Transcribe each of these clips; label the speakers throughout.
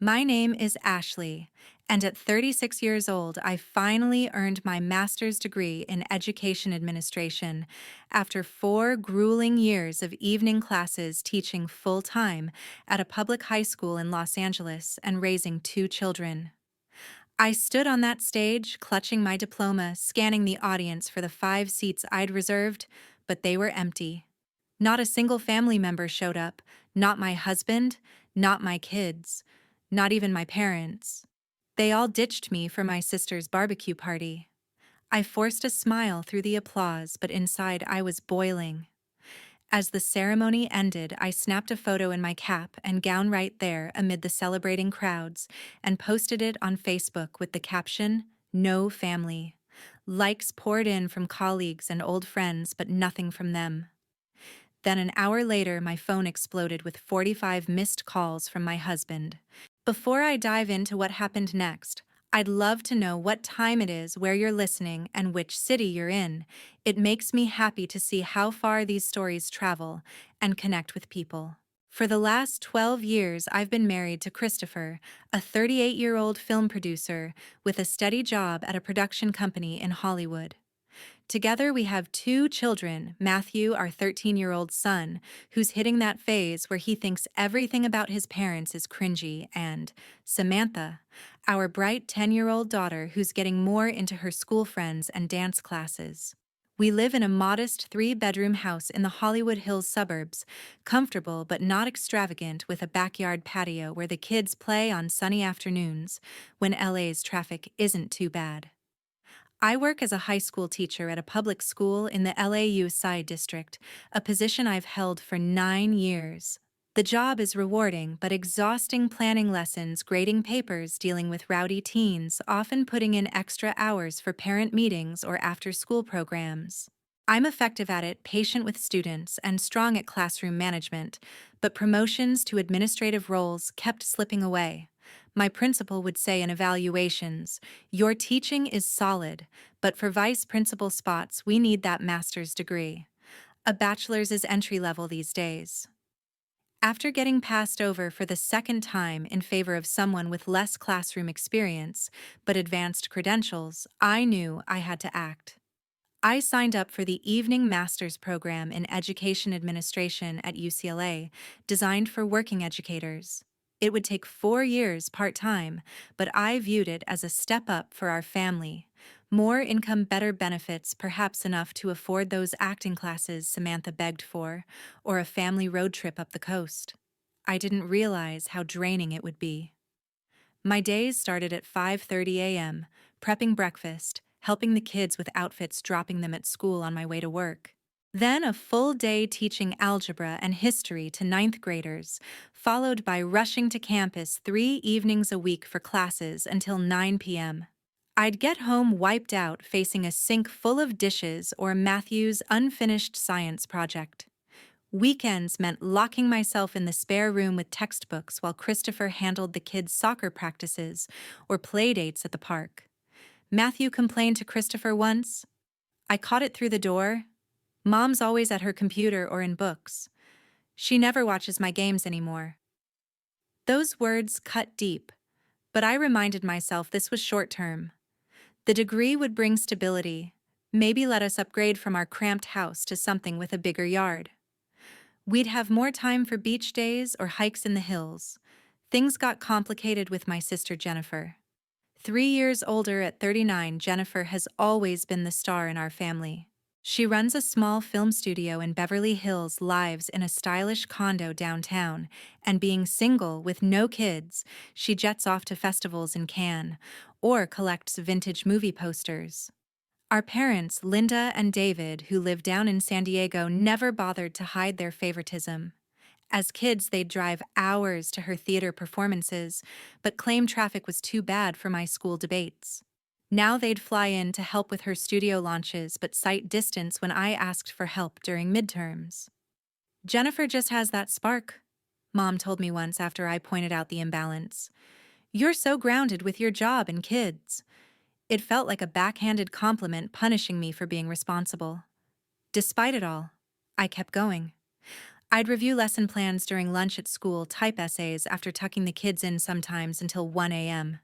Speaker 1: My name is Ashley, and at 36 years old, I finally earned my master's degree in education administration after 4 grueling years of evening classes teaching full-time at a public high school in Los Angeles and raising 2 children. I stood on that stage, clutching my diploma, scanning the audience for the 5 seats I'd reserved, but they were empty. Not a single family member showed up, not my husband, not my kids, not even my parents. They all ditched me for my sister's barbecue party. I forced a smile through the applause, but inside I was boiling. As the ceremony ended, I snapped a photo in my cap and gown right there amid the celebrating crowds and posted it on Facebook with the caption, "No family." Likes poured in from colleagues and old friends, but nothing from them. Then an hour later, my phone exploded with 45 missed calls from my husband. Before I dive into what happened next, I'd love to know what time it is, where you're listening, and which city you're in. It makes me happy to see how far these stories travel and connect with people. For the last 12 years, I've been married to Christopher, a 38-year-old film producer with a steady job at a production company in Hollywood. Together, we have 2 children, Matthew, our 13-year-old son, who's hitting that phase where he thinks everything about his parents is cringy, and Samantha, our bright 10-year-old daughter who's getting more into her school friends and dance classes. We live in a modest 3-bedroom house in the Hollywood Hills suburbs, comfortable but not extravagant, with a backyard patio where the kids play on sunny afternoons when LA's traffic isn't too bad. I work as a high school teacher at a public school in the LAU Side District, a position I've held for 9 years. The job is rewarding but exhausting, planning lessons, grading papers, dealing with rowdy teens, often putting in extra hours for parent meetings or after-school programs. I'm effective at it, patient with students, and strong at classroom management, but promotions to administrative roles kept slipping away. My principal would say in evaluations, "Your teaching is solid, but for vice principal spots, we need that master's degree." A bachelor's is entry level these days. After getting passed over for the second time in favor of someone with less classroom experience but advanced credentials, I knew I had to act. I signed up for the evening master's program in education administration at UCLA, designed for working educators. It would take 4 years part-time, but I viewed it as a step up for our family. More income, better benefits, perhaps enough to afford those acting classes Samantha begged for, or a family road trip up the coast. I didn't realize how draining it would be. My days started at 5:30 a.m., prepping breakfast, helping the kids with outfits, dropping them at school on my way to work. Then a full day teaching algebra and history to ninth graders, followed by rushing to campus 3 evenings a week for classes until 9 p.m. I'd get home wiped out, facing a sink full of dishes or Matthew's unfinished science project. Weekends meant locking myself in the spare room with textbooks while Christopher handled the kids' soccer practices or play dates at the park. Matthew complained to Christopher once, "I caught it through the door. Mom's always at her computer or in books. She never watches my games anymore." Those words cut deep, but I reminded myself this was short-term. The degree would bring stability, maybe let us upgrade from our cramped house to something with a bigger yard. We'd have more time for beach days or hikes in the hills. Things got complicated with my sister Jennifer. 3 years older at 39, Jennifer has always been the star in our family. She runs a small film studio in Beverly Hills, lives in a stylish condo downtown, and being single with no kids, she jets off to festivals in Cannes or collects vintage movie posters. Our parents, Linda and David, who live down in San Diego, never bothered to hide their favoritism. As kids, they'd drive hours to her theater performances, but claimed traffic was too bad for my school debates. Now they'd fly in to help with her studio launches, but cite distance when I asked for help during midterms. "Jennifer just has that spark," Mom told me once after I pointed out the imbalance. "You're so grounded with your job and kids." It felt like a backhanded compliment, punishing me for being responsible. Despite it all, I kept going. I'd review lesson plans during lunch at school, type essays after tucking the kids in sometimes until 1 a.m.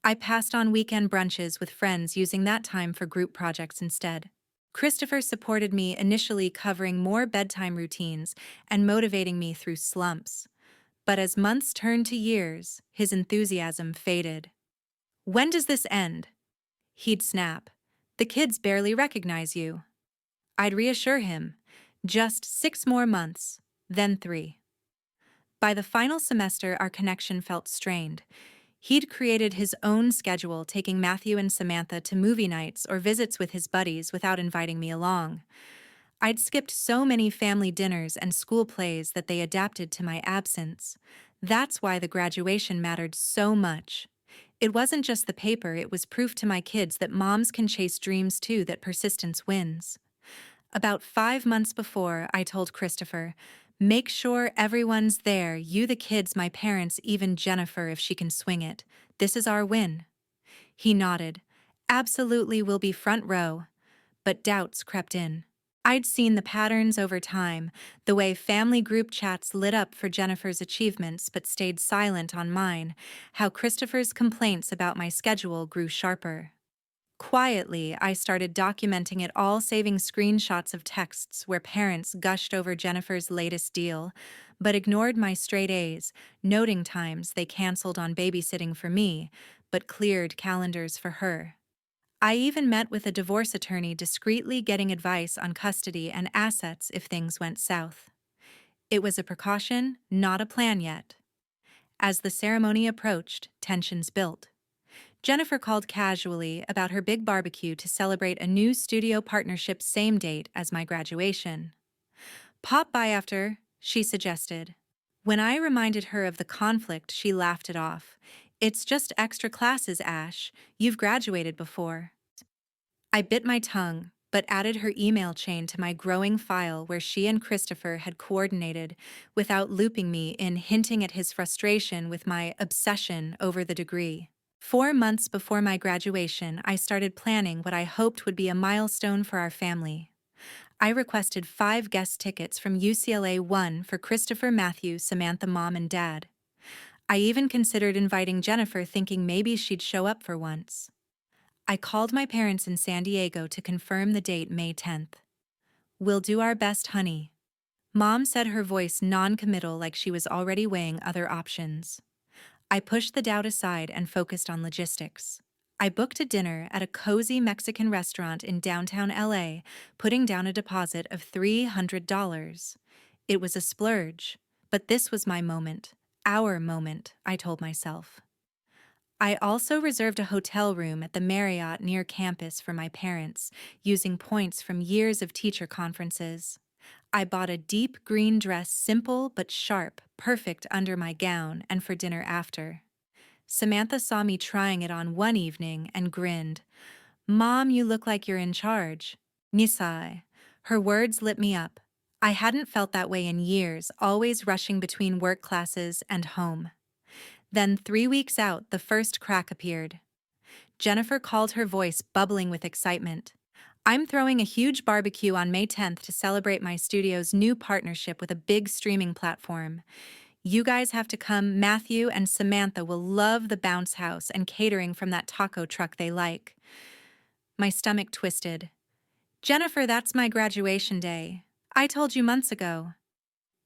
Speaker 1: I passed on weekend brunches with friends using that time for group projects instead. Christopher supported me initially, covering more bedtime routines and motivating me through slumps. But as months turned to years, his enthusiasm faded. "When does this end?" He'd snap. "The kids barely recognize you." I'd reassure him. "Just 6 more months, then 3." By the final semester, our connection felt strained. He'd created his own schedule, taking Matthew and Samantha to movie nights or visits with his buddies without inviting me along. I'd skipped so many family dinners and school plays that they adapted to my absence. That's why the graduation mattered so much. It wasn't just the paper, it was proof to my kids that moms can chase dreams too, that persistence wins. About 5 months before, I told Christopher, "Make sure everyone's there, you, the kids, my parents, even Jennifer if she can swing it. This is our win." He nodded. "Absolutely, we'll be front row." But doubts crept in. I'd seen the patterns over time, the way family group chats lit up for Jennifer's achievements but stayed silent on mine, how Christopher's complaints about my schedule grew sharper. Quietly, I started documenting it all, saving screenshots of texts where parents gushed over Jennifer's latest deal, but ignored my straight A's, noting times they canceled on babysitting for me, but cleared calendars for her. I even met with a divorce attorney, discreetly getting advice on custody and assets if things went south. It was a precaution, not a plan yet. As the ceremony approached, tensions built. Jennifer called casually about her big barbecue to celebrate a new studio partnership, same date as my graduation. "Pop by after," she suggested. When I reminded her of the conflict, she laughed it off. "It's just extra classes, Ash. You've graduated before." I bit my tongue, but added her email chain to my growing file where she and Christopher had coordinated without looping me in, hinting at his frustration with my obsession over the degree. 4 months before my graduation, I started planning what I hoped would be a milestone for our family. I requested 5 guest tickets from UCLA, one for Christopher, Matthew, Samantha, Mom, and Dad. I even considered inviting Jennifer, thinking maybe she'd show up for once. I called my parents in San Diego to confirm the date, May 10th. "We'll do our best, honey." Mom said, her voice non-committal, like she was already weighing other options. I pushed the doubt aside and focused on logistics. I booked a dinner at a cozy Mexican restaurant in downtown LA, putting down a deposit of $300. It was a splurge, but this was my moment, our moment, I told myself. I also reserved a hotel room at the Marriott near campus for my parents, using points from years of teacher conferences. I bought a deep green dress, simple but sharp, perfect under my gown and for dinner after. Samantha saw me trying it on one evening and grinned. "Mom, you look like you're in charge." Nisai. Her words lit me up. I hadn't felt that way in years, always rushing between work classes and home. Then 3 weeks out, the first crack appeared. Jennifer called, her voice bubbling with excitement. "I'm throwing a huge barbecue on May 10th to celebrate my studio's new partnership with a big streaming platform. You guys have to come. Matthew and Samantha will love the bounce house and catering from that taco truck they like." My stomach twisted. "Jennifer, that's my graduation day. I told you months ago."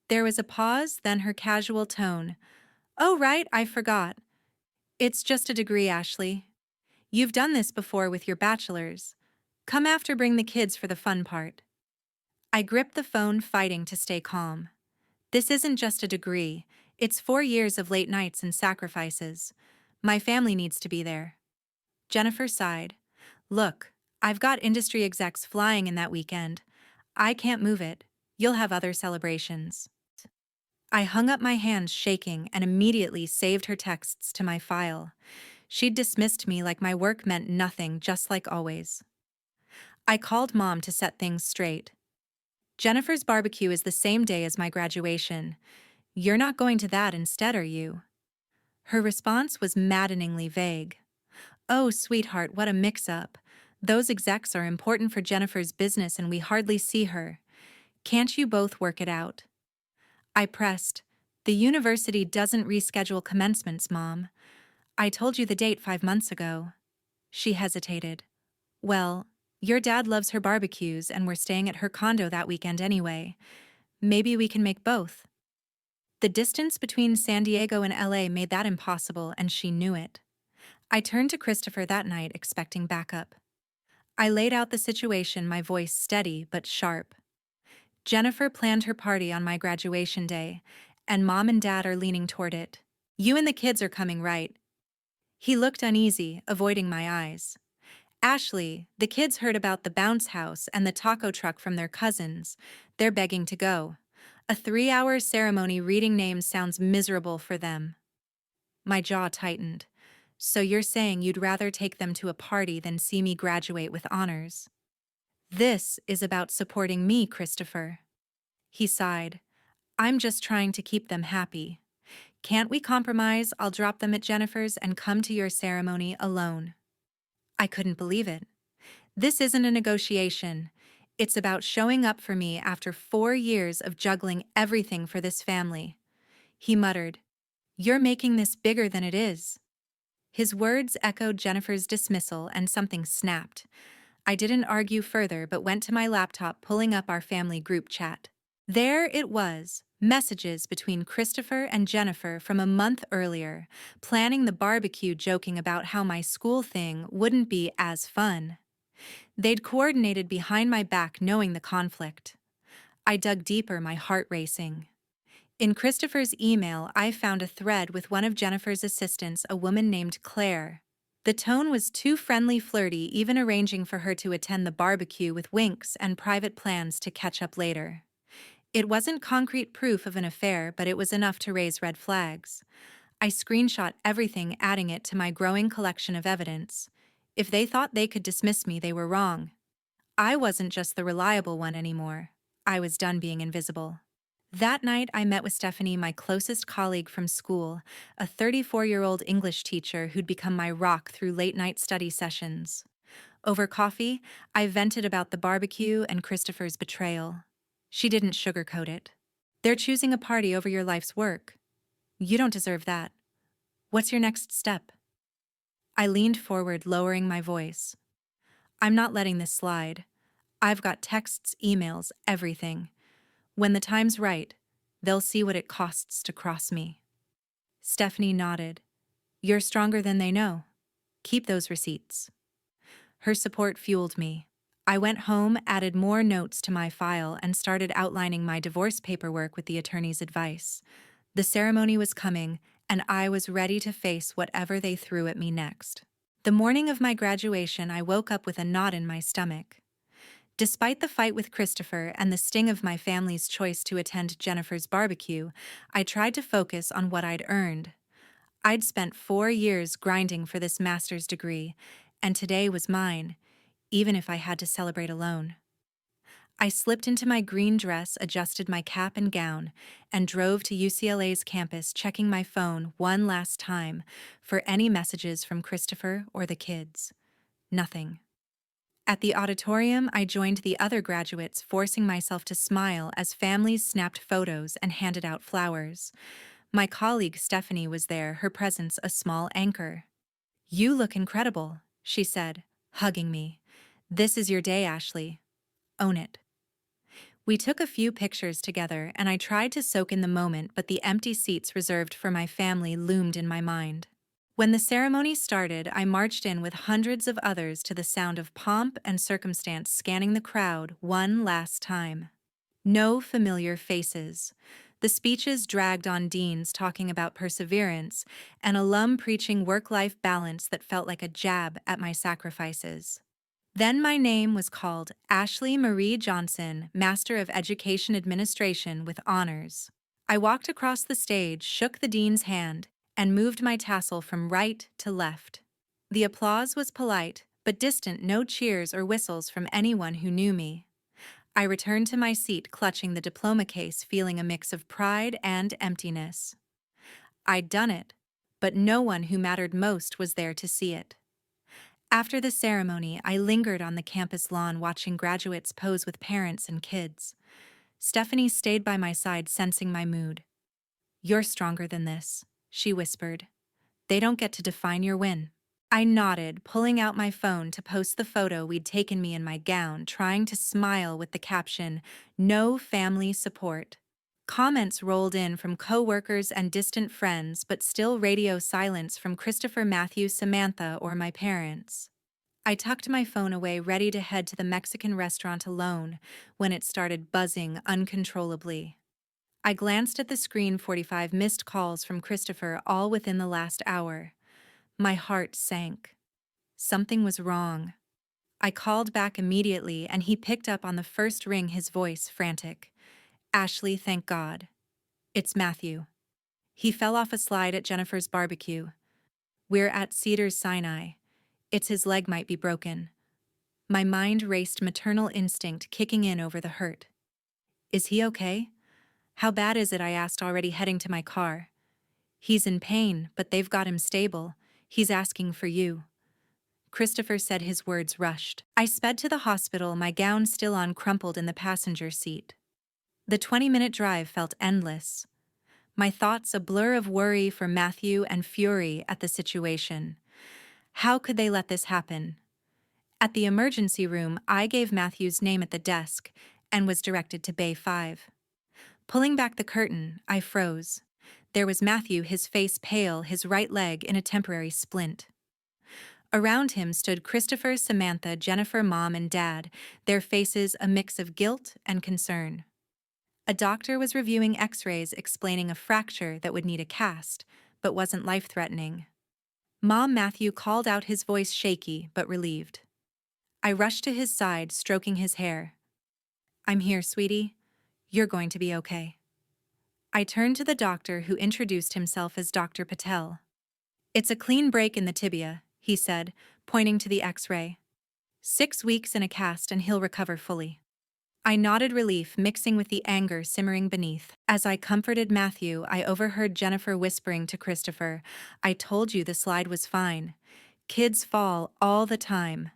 Speaker 1: There was a pause, then her casual tone. "Oh, right, I forgot. It's just a degree, Ashley. You've done this before with your bachelor's. Come after, bring the kids for the fun part." I gripped the phone, fighting to stay calm. This isn't just a degree. It's 4 years of late nights and sacrifices. My family needs to be there. Jennifer sighed. "Look, I've got industry execs flying in that weekend. I can't move it. You'll have other celebrations." I hung up my hands, shaking, and immediately saved her texts to my file. She'd dismissed me like my work meant nothing, just like always. I called Mom to set things straight. "Jennifer's barbecue is the same day as my graduation. You're not going to that instead, are you?" Her response was maddeningly vague. "Oh, sweetheart, what a mix-up. Those execs are important for Jennifer's business and we hardly see her. Can't you both work it out?" I pressed. The university doesn't reschedule commencements, Mom. I told you the date 5 months ago. She hesitated. Well, your dad loves her barbecues and we're staying at her condo that weekend anyway. Maybe we can make both. The distance between San Diego and LA made that impossible, and she knew it. I turned to Christopher that night expecting backup. I laid out the situation, my voice steady but sharp. Jennifer planned her party on my graduation day, and Mom and Dad are leaning toward it. You and the kids are coming, right? He looked uneasy, avoiding my eyes. Ashley, the kids heard about the bounce house and the taco truck from their cousins. They're begging to go. A 3-hour ceremony reading names sounds miserable for them. My jaw tightened. So you're saying you'd rather take them to a party than see me graduate with honors? This is about supporting me, Christopher. He sighed. I'm just trying to keep them happy. Can't we compromise? I'll drop them at Jennifer's and come to your ceremony alone. I couldn't believe it. This isn't a negotiation. It's about showing up for me after 4 years of juggling everything for this family. He muttered, "You're making this bigger than it is." His words echoed Jennifer's dismissal, and something snapped. I didn't argue further but went to my laptop, pulling up our family group chat. There it was, messages between Christopher and Jennifer from a month earlier, planning the barbecue, joking about how my school thing wouldn't be as fun. They'd coordinated behind my back, knowing the conflict. I dug deeper, my heart racing. In Christopher's email, I found a thread with one of Jennifer's assistants, a woman named Claire. The tone was too friendly, flirty, even arranging for her to attend the barbecue with winks and private plans to catch up later. It wasn't concrete proof of an affair, but it was enough to raise red flags. I screenshot everything, adding it to my growing collection of evidence. If they thought they could dismiss me, they were wrong. I wasn't just the reliable one anymore. I was done being invisible. That night, I met with Stephanie, my closest colleague from school, a 34-year-old English teacher who'd become my rock through late-night study sessions. Over coffee, I vented about the barbecue and Christopher's betrayal. She didn't sugarcoat it. They're choosing a party over your life's work. You don't deserve that. What's your next step? I leaned forward, lowering my voice. I'm not letting this slide. I've got texts, emails, everything. When the time's right, they'll see what it costs to cross me. Stephanie nodded. You're stronger than they know. Keep those receipts. Her support fueled me. I went home, added more notes to my file, and started outlining my divorce paperwork with the attorney's advice. The ceremony was coming, and I was ready to face whatever they threw at me next. The morning of my graduation, I woke up with a knot in my stomach. Despite the fight with Christopher and the sting of my family's choice to attend Jennifer's barbecue, I tried to focus on what I'd earned. I'd spent 4 years grinding for this master's degree, and today was mine, even if I had to celebrate alone. I slipped into my green dress, adjusted my cap and gown, and drove to UCLA's campus, checking my phone one last time for any messages from Christopher or the kids. Nothing. At the auditorium, I joined the other graduates, forcing myself to smile as families snapped photos and handed out flowers. My colleague Stephanie was there, her presence a small anchor. You look incredible, she said, hugging me. This is your day, Ashley. Own it. We took a few pictures together, and I tried to soak in the moment, but the empty seats reserved for my family loomed in my mind. When the ceremony started, I marched in with hundreds of others to the sound of pomp and circumstance, scanning the crowd one last time. No familiar faces. The speeches dragged on, deans talking about perseverance, and alum preaching work-life balance that felt like a jab at my sacrifices. Then my name was called, Ashley Marie Johnson, Master of Education Administration with honors. I walked across the stage, shook the dean's hand, and moved my tassel from right to left. The applause was polite, but distant, no cheers or whistles from anyone who knew me. I returned to my seat, clutching the diploma case, feeling a mix of pride and emptiness. I'd done it, but no one who mattered most was there to see it. After the ceremony, I lingered on the campus lawn, watching graduates pose with parents and kids. Stephanie stayed by my side, sensing my mood. "You're stronger than this," she whispered. "They don't get to define your win." I nodded, pulling out my phone to post the photo we'd taken me in my gown, trying to smile with the caption, "No family support." Comments rolled in from coworkers and distant friends, but still radio silence from Christopher, Matthew, Samantha, or my parents. I tucked my phone away, ready to head to the Mexican restaurant alone, when it started buzzing uncontrollably. I glanced at the screen. 45 missed calls from Christopher, all within the last hour. My heart sank. Something was wrong. I called back immediately, and he picked up on the first ring, his voice frantic. "Ashley, thank God. It's Matthew. He fell off a slide at Jennifer's barbecue. We're at Cedars Sinai. It's his leg might be broken." My mind raced, maternal instinct kicking in over the hurt. "Is he okay? How bad is it?" I asked, already heading to my car. "He's in pain, but they've got him stable. He's asking for you." Christopher said, his words rushed. I sped to the hospital, my gown still on, crumpled in the passenger seat. The 20-minute drive felt endless. My thoughts a blur of worry for Matthew and fury at the situation. How could they let this happen? At the emergency room, I gave Matthew's name at the desk and was directed to Bay 5. Pulling back the curtain, I froze. There was Matthew, his face pale, his right leg in a temporary splint. Around him stood Christopher, Samantha, Jennifer, Mom, and Dad, their faces a mix of guilt and concern. A doctor was reviewing x-rays, explaining a fracture that would need a cast, but wasn't life-threatening. Mom, Matthew called out, his voice shaky but relieved. I rushed to his side, stroking his hair. "I'm here, sweetie. You're going to be okay." I turned to the doctor, who introduced himself as Dr. Patel. "It's a clean break in the tibia," he said, pointing to the x-ray. "6 weeks in a cast and he'll recover fully." I nodded, relief mixing with the anger simmering beneath. As I comforted Matthew, I overheard Jennifer whispering to Christopher, "I told you the slide was fine. Kids fall all the time."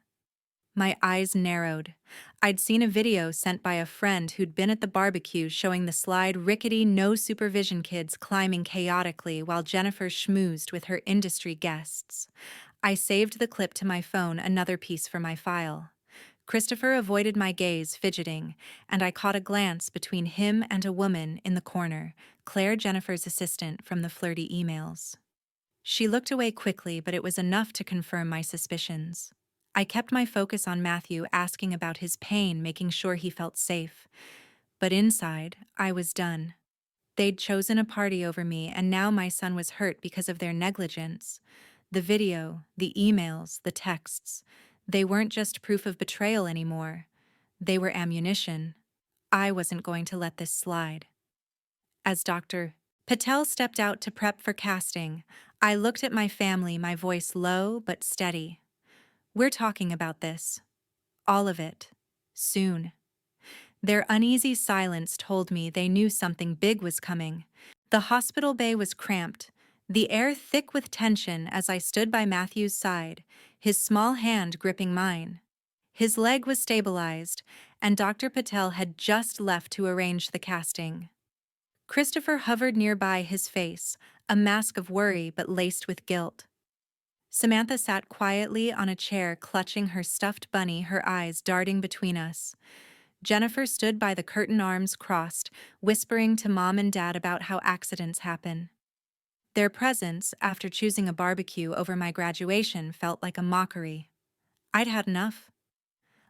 Speaker 1: My eyes narrowed. I'd seen a video sent by a friend who'd been at the barbecue showing the slide, rickety, no supervision kids climbing chaotically while Jennifer schmoozed with her industry guests. I saved the clip to my phone, another piece for my file. Christopher avoided my gaze, fidgeting, and I caught a glance between him and a woman in the corner, Claire, Jennifer's assistant from the flirty emails. She looked away quickly, but it was enough to confirm my suspicions. I kept my focus on Matthew, asking about his pain, making sure he felt safe. But inside, I was done. They'd chosen a party over me, and now my son was hurt because of their negligence. The video, the emails, the texts, they weren't just proof of betrayal anymore. They were ammunition. I wasn't going to let this slide. As Dr. Patel stepped out to prep for casting, I looked at my family, my voice low but steady. "We're talking about this. All of it. Soon." Their uneasy silence told me they knew something big was coming. The hospital bay was cramped, the air thick with tension as I stood by Matthew's side, his small hand gripping mine. His leg was stabilized, and Dr. Patel had just left to arrange the casting. Christopher hovered nearby, his face, a mask of worry but laced with guilt. Samantha sat quietly on a chair, clutching her stuffed bunny, her eyes darting between us. Jennifer stood by the curtain, arms crossed, whispering to Mom and Dad about how accidents happen. Their presence, after choosing a barbecue over my graduation, felt like a mockery. I'd had enough.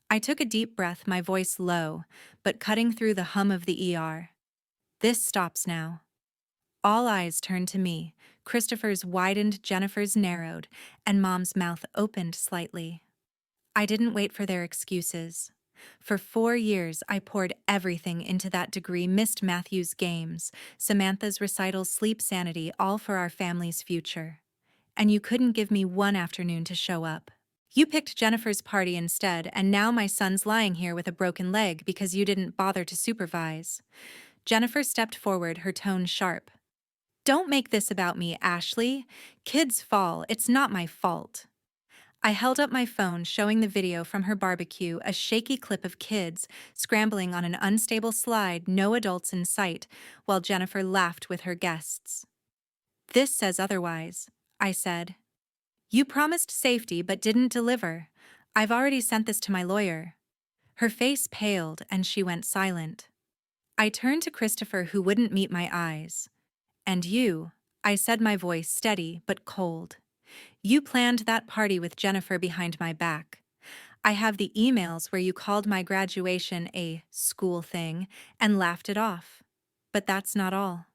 Speaker 1: I took a deep breath, my voice low, but cutting through the hum of the ER. "This stops now." All eyes turned to me. Christopher's widened, Jennifer's narrowed, and Mom's mouth opened slightly. I didn't wait for their excuses. For 4 years, I poured everything into that degree, missed Matthew's games, Samantha's recitals, sleep, sanity, all for our family's future. And you couldn't give me one afternoon to show up. You picked Jennifer's party instead, and now my son's lying here with a broken leg because you didn't bother to supervise. Jennifer stepped forward, her tone sharp. "Don't make this about me, Ashley. Kids fall. It's not my fault." I held up my phone, showing the video from her barbecue, a shaky clip of kids scrambling on an unstable slide, no adults in sight, while Jennifer laughed with her guests. "This says otherwise," I said. "You promised safety but didn't deliver. I've already sent this to my lawyer." Her face paled and she went silent. I turned to Christopher, who wouldn't meet my eyes. "And you," I said, my voice steady but cold. "You planned that party with Jennifer behind my back. I have the emails where you called my graduation a school thing and laughed it off. But that's not all."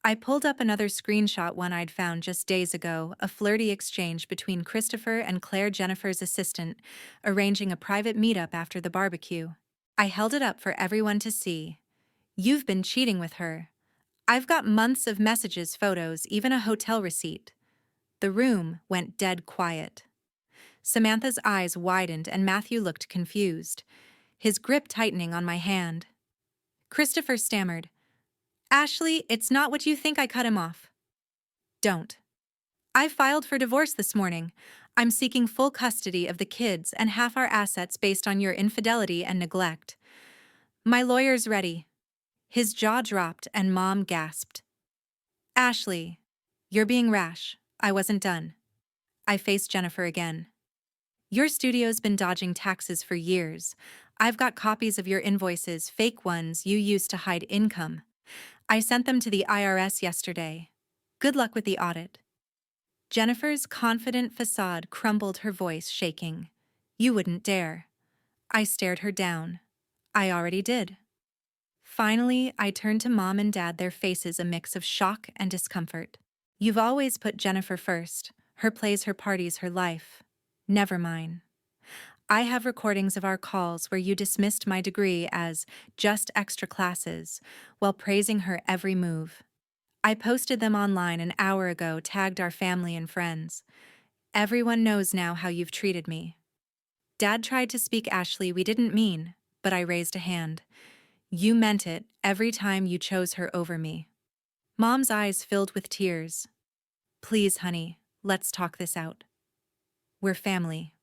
Speaker 1: I pulled up another screenshot, one I'd found just days ago, a flirty exchange between Christopher and Claire, Jennifer's assistant, arranging a private meetup after the barbecue. I held it up for everyone to see. "You've been cheating with her. I've got months of messages, photos, even a hotel receipt." The room went dead quiet. Samantha's eyes widened and Matthew looked confused, his grip tightening on my hand. Christopher stammered, "Ashley, it's not what you think. I cut him off." "Don't. I filed for divorce this morning. I'm seeking full custody of the kids and half our assets based on your infidelity and neglect. My lawyer's ready." His jaw dropped and Mom gasped. "Ashley, you're being rash." I wasn't done. I faced Jennifer again. "Your studio's been dodging taxes for years. I've got copies of your invoices, fake ones you used to hide income. I sent them to the IRS yesterday. Good luck with the audit." Jennifer's confident facade crumbled, her voice shaking. "You wouldn't dare." I stared her down. "I already did." Finally, I turned to Mom and Dad, their faces a mix of shock and discomfort. "You've always put Jennifer first. Her plays, her parties, her life. Never mine. I have recordings of our calls where you dismissed my degree as just extra classes while praising her every move. I posted them online an hour ago, tagged our family and friends. Everyone knows now how you've treated me." Dad tried to speak. "Ashley, we didn't mean," but I raised a hand. "You meant it every time you chose her over me." Mom's eyes filled with tears. "Please, honey, let's talk this out. We're family."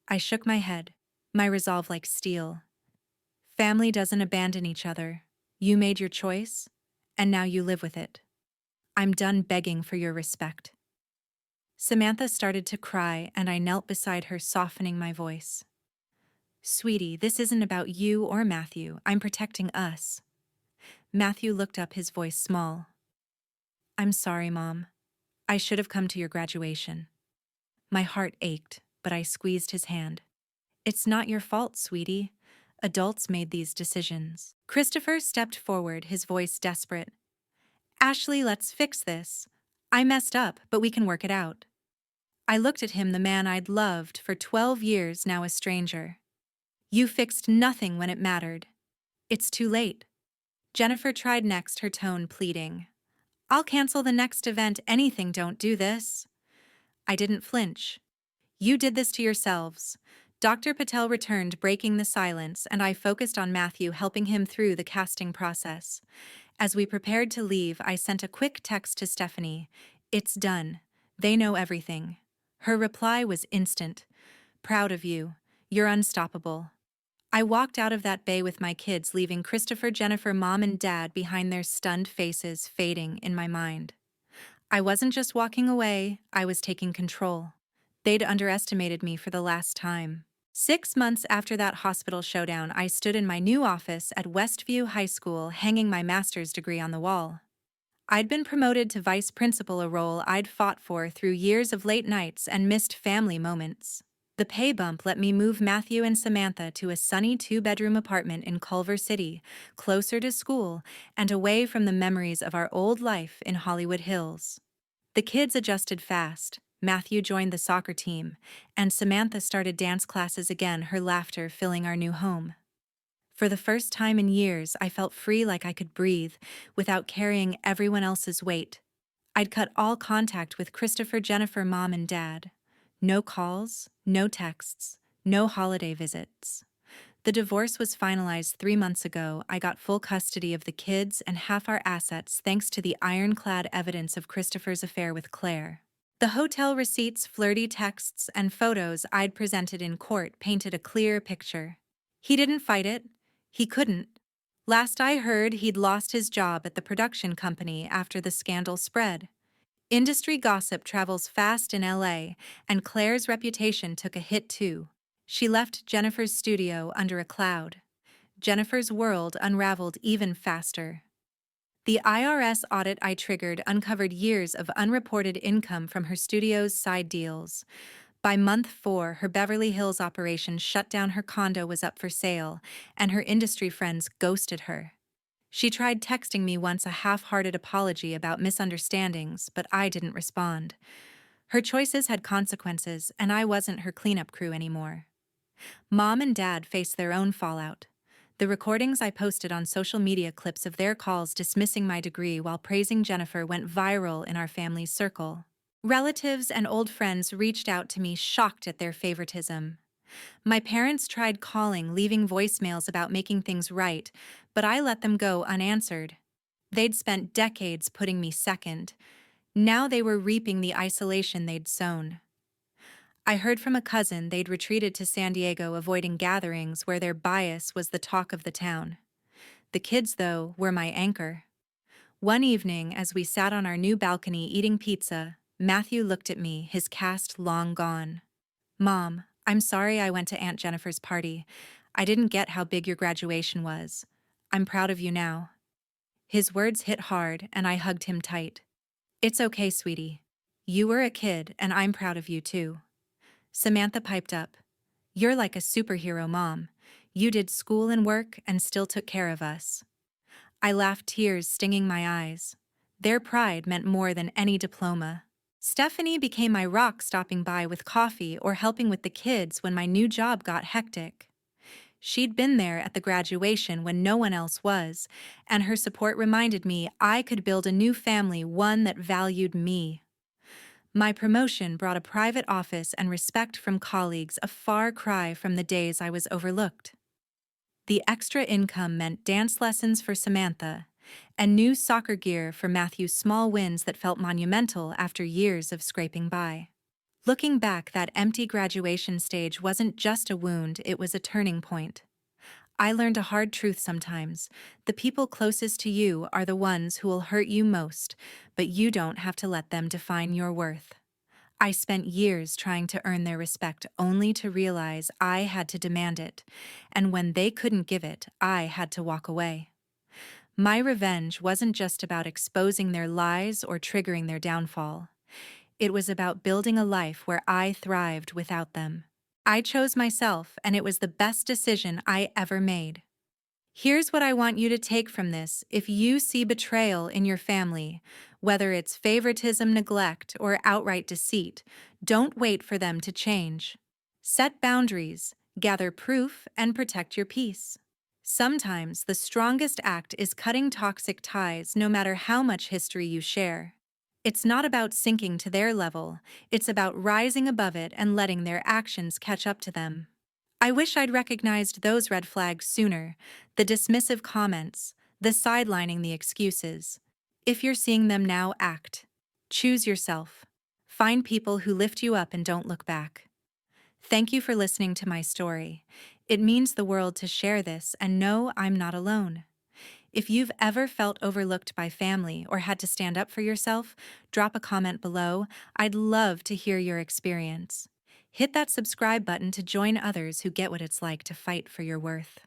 Speaker 1: I shook my head, my resolve like steel. "Family doesn't abandon each other. You made your choice, and now you live with it. I'm done begging for your respect." Samantha started to cry, and I knelt beside her, softening my voice. "Sweetie, this isn't about you or Matthew. I'm protecting us." Matthew looked up, his voice small. "I'm sorry, Mom. I should have come to your graduation." My heart ached, but I squeezed his hand. "It's not your fault, sweetie. Adults made these decisions." Christopher stepped forward, his voice desperate. "Ashley, let's fix this. I messed up, but we can work it out." I looked at him, the man I'd loved for 12 years, now a stranger. "You fixed nothing when it mattered. It's too late." Jennifer tried next, her tone pleading. "I'll cancel the next event, anything, don't do this." I didn't flinch. "You did this to yourselves." Dr. Patel returned, breaking the silence, and I focused on Matthew, helping him through the casting process. As we prepared to leave, I sent a quick text to Stephanie. "It's done. They know everything." Her reply was instant. "Proud of you. You're unstoppable." I walked out of that bay with my kids, leaving Christopher, Jennifer, Mom, and Dad behind, their stunned faces fading in my mind. I wasn't just walking away, I was taking control. They'd underestimated me for the last time. 6 months after that hospital showdown, I stood in my new office at Westview High School, hanging my master's degree on the wall. I'd been promoted to vice principal, a role I'd fought for through years of late nights and missed family moments. The pay bump let me move Matthew and Samantha to a sunny 2-bedroom apartment in Culver City, closer to school and away from the memories of our old life in Hollywood Hills. The kids adjusted fast. Matthew joined the soccer team, and Samantha started dance classes again, her laughter filling our new home. For the first time in years, I felt free, like I could breathe without carrying everyone else's weight. I'd cut all contact with Christopher, Jennifer, Mom, and Dad. No calls, no texts, no holiday visits. The divorce was finalized 3 months ago. I got full custody of the kids and half our assets thanks to the ironclad evidence of Christopher's affair with Claire. The hotel receipts, flirty texts, and photos I'd presented in court painted a clear picture. He didn't fight it. He couldn't. Last I heard, he'd lost his job at the production company after the scandal spread. Industry gossip travels fast in LA, and Claire's reputation took a hit too. She left Jennifer's studio under a cloud. Jennifer's world unraveled even faster. The IRS audit I triggered uncovered years of unreported income from her studio's side deals. By month 4, her Beverly Hills operation shut down, her condo was up for sale, and her industry friends ghosted her. She tried texting me once, a half-hearted apology about misunderstandings, but I didn't respond. Her choices had consequences, and I wasn't her cleanup crew anymore. Mom and Dad faced their own fallout. The recordings I posted on social media, clips of their calls dismissing my degree while praising Jennifer, went viral in our family's circle. Relatives and old friends reached out to me, shocked at their favoritism. My parents tried calling, leaving voicemails about making things right, but I let them go unanswered. They'd spent decades putting me second. Now they were reaping the isolation they'd sown. I heard from a cousin they'd retreated to San Diego, avoiding gatherings where their bias was the talk of the town. The kids, though, were my anchor. One evening, as we sat on our new balcony eating pizza, Matthew looked at me, his cast long gone. "Mom, I'm sorry I went to Aunt Jennifer's party. I didn't get how big your graduation was. I'm proud of you now." His words hit hard, and I hugged him tight. "It's okay, sweetie. You were a kid, and I'm proud of you too." Samantha piped up. "You're like a superhero, Mom. You did school and work and still took care of us." I laughed, tears stinging my eyes. Their pride meant more than any diploma. Stephanie became my rock, stopping by with coffee or helping with the kids when my new job got hectic. She'd been there at the graduation when no one else was, and her support reminded me I could build a new family, one that valued me. My promotion brought a private office and respect from colleagues, a far cry from the days I was overlooked. The extra income meant dance lessons for Samantha and new soccer gear for Matthew, small wins that felt monumental after years of scraping by. Looking back, that empty graduation stage wasn't just a wound, it was a turning point. I learned a hard truth sometimes. The people closest to you are the ones who will hurt you most, but you don't have to let them define your worth. I spent years trying to earn their respect, only to realize I had to demand it, and when they couldn't give it, I had to walk away. My revenge wasn't just about exposing their lies or triggering their downfall. It was about building a life where I thrived without them. I chose myself, and it was the best decision I ever made. Here's what I want you to take from this: if you see betrayal in your family, whether it's favoritism, neglect, or outright deceit, don't wait for them to change. Set boundaries, gather proof, and protect your peace. Sometimes the strongest act is cutting toxic ties, no matter how much history you share. It's not about sinking to their level, it's about rising above it and letting their actions catch up to them. I wish I'd recognized those red flags sooner, the dismissive comments, the sidelining, the excuses. If you're seeing them now, act. Choose yourself. Find people who lift you up and don't look back. Thank you for listening to my story. It means the world to share this and know I'm not alone. If you've ever felt overlooked by family or had to stand up for yourself, drop a comment below. I'd love to hear your experience. Hit that subscribe button to join others who get what it's like to fight for your worth.